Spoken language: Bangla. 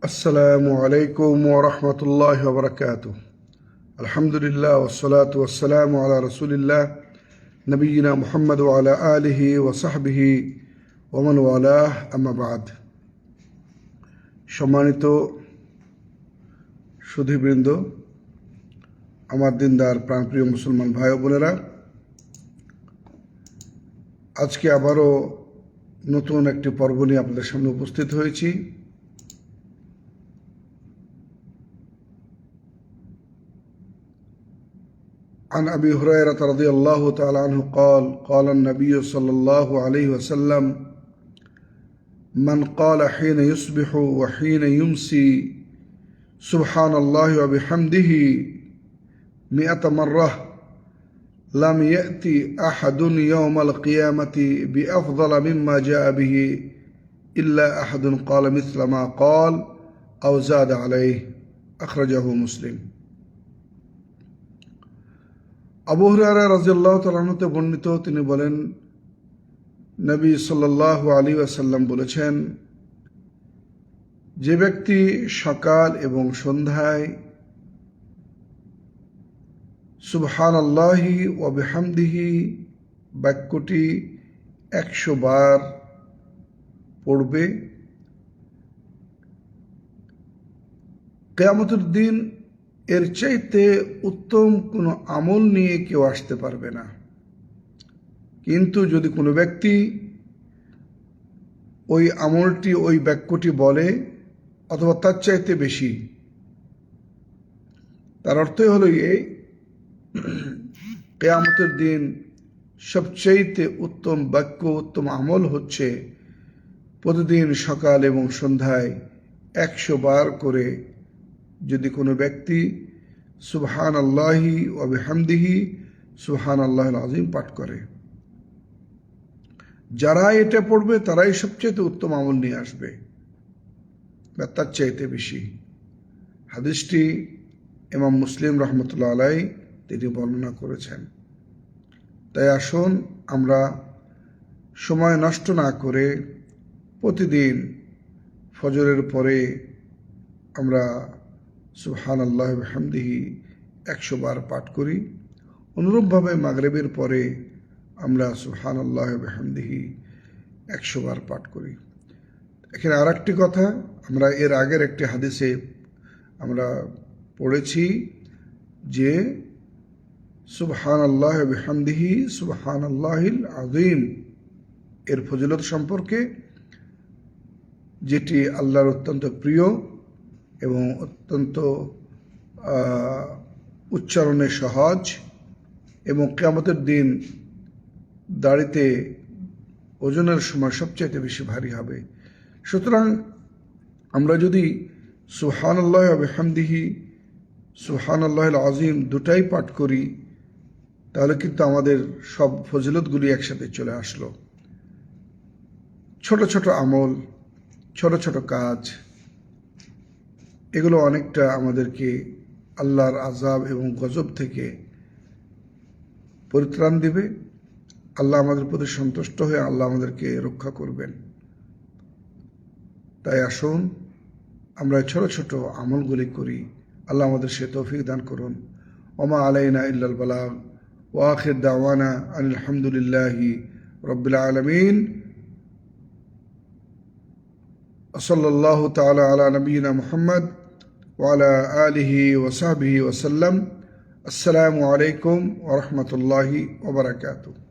আসসালামু আলাইকুম ওয়া রাহমাতুল্লাহি ওয়া বারাকাতুহু। আলহামদুলিল্লাহ ওয়াসসালাতু ওয়াসসালামু আলা রাসূলিল্লাহ নবিয়িনা মুহাম্মদ ওয়া আলা আলিহি ওয়া সাহবিহি ওয়া মান ওয়ালাহ, আম্মা বা'দ। সম্মানিত সুধীবৃন্দ, আমার দিনদার প্রাণপ্রিয় মুসলমান ভাই ও বোনেরা, আজকে আবারও নতুন একটি পর্ব নিয়ে আপনাদের সামনে উপস্থিত হয়েছি। عن أبي هريرة رضي الله تعالى عنه قال قال النبي صلى الله عليه وسلم من قال حين يصبح وحين يمسي سبحان الله وبحمده 100 مرة لم يأتي أحد يوم القيامة بأفضل مما جاء به إلا أحد قال مثل ما قال أو زاد عليه أخرجه مسلم। আবু হুরায়রা রাদিয়াল্লাহু তাআলা আনহু বর্ণিত, তিনি বলেন, নবী সাল্লাল্লাহু আলাইহি ওয়াসাল্লাম বলেছেন, যে ব্যক্তি সকাল এবং সন্ধ্যায় সুবহানাল্লাহি ওয়া বিহামদিহি বাক্যটি 100 বার পড়বে, কিয়ামতের দিন এর চাইতে উত্তম কোনো আমল নিয়ে কেউ আসতে পারবে না। কিন্তু যদি কোনো ব্যক্তি ওই আমলটি, ওই বাক্যটি বলে অথবা তার চাইতে বেশি, তার অর্থই হলো এই, কিয়ামতের দিন সবচাইতে উত্তম বাক্য, উত্তম আমল হচ্ছে প্রতিদিন সকাল এবং সন্ধ্যায় 100 বার করে যদি কোনো ব্যক্তি সুবহানাল্লাহি ওয়া বিহামদিহি সুবহানাল্লাহিল আযীম পাঠ করে। যারা এটা পড়বে তারাই সবচেয়ে উত্তম আমল নিয়ে আসবে বা তার চাইতে বেশি। হাদিসটি ইমাম মুসলিম রাহমাতুল্লাহ আলাইহি তিনি বর্ণনা করেছেন। তাই আসুন আমরা সময় নষ্ট না করে প্রতিদিন ফজরের পরে আমরা সুবহানাল্লাহি ওয়া বিহামদিহি 100 বার পাঠ করি। অনুরূপভাবে মাগরিবের পরে আমরা সুবহানাল্লাহি ওয়া বিহামদিহি 100 বার পাঠ করি। এখানে আরেকটি কথা, আমরা এর আগের একটি হাদিসে আমরা পড়েছি যে সুবহানাল্লাহি ওয়া বিহামদিহি সুবহানাল্লাহিল আযীম এর ফজিলত সম্পর্কে, যেটি আল্লাহর অত্যন্ত প্রিয় এবং অত্যন্ত উচ্চারণে সহজ এবং কিয়ামতের দিন দাড়িতে ওজনের সময় সবচেয়ে বেশি ভারী হবে। সুতরাং আমরা যদি সুবহানাল্লাহি ওয়া বিহামদিহি সুবহানাল্লাহিল আযীম দুটাই পাঠ করি, তাহলে কিন্তু আমাদের সব ফজিলতগুলি একসাথে চলে আসলো। ছোট ছোট আমল, ছোট ছোট কাজ, এগুলো অনেকটা আমাদেরকে আল্লাহর আযাব এবং গজব থেকে পরিত্রাণ দিবে। আল্লাহ আমাদের প্রতি সন্তুষ্ট হয়ে আল্লাহ আমাদেরকে রক্ষা করবেন। তাই আসুন আমরা ছোট ছোট আমলগুলি করি। আল্লাহ আমাদের সে তৌফিক দান করুন। ওমা আলাইনা ইল্লাল বালাগ ওয়া আখির দাওয়ানা আনিল হামদুলিল্লাহি রাব্বিল আলামিন। সাল্লাল্লাহু তাআলা আলা নবিয়িনা মুহাম্মদ ওয়া আলা আলিহি ওয়া সাহবিহি ওয়া সাল্লাম। আসসালামু আলাইকুম ওয়া রাহমাতুল্লাহি ওয়া বারাকাতুহু।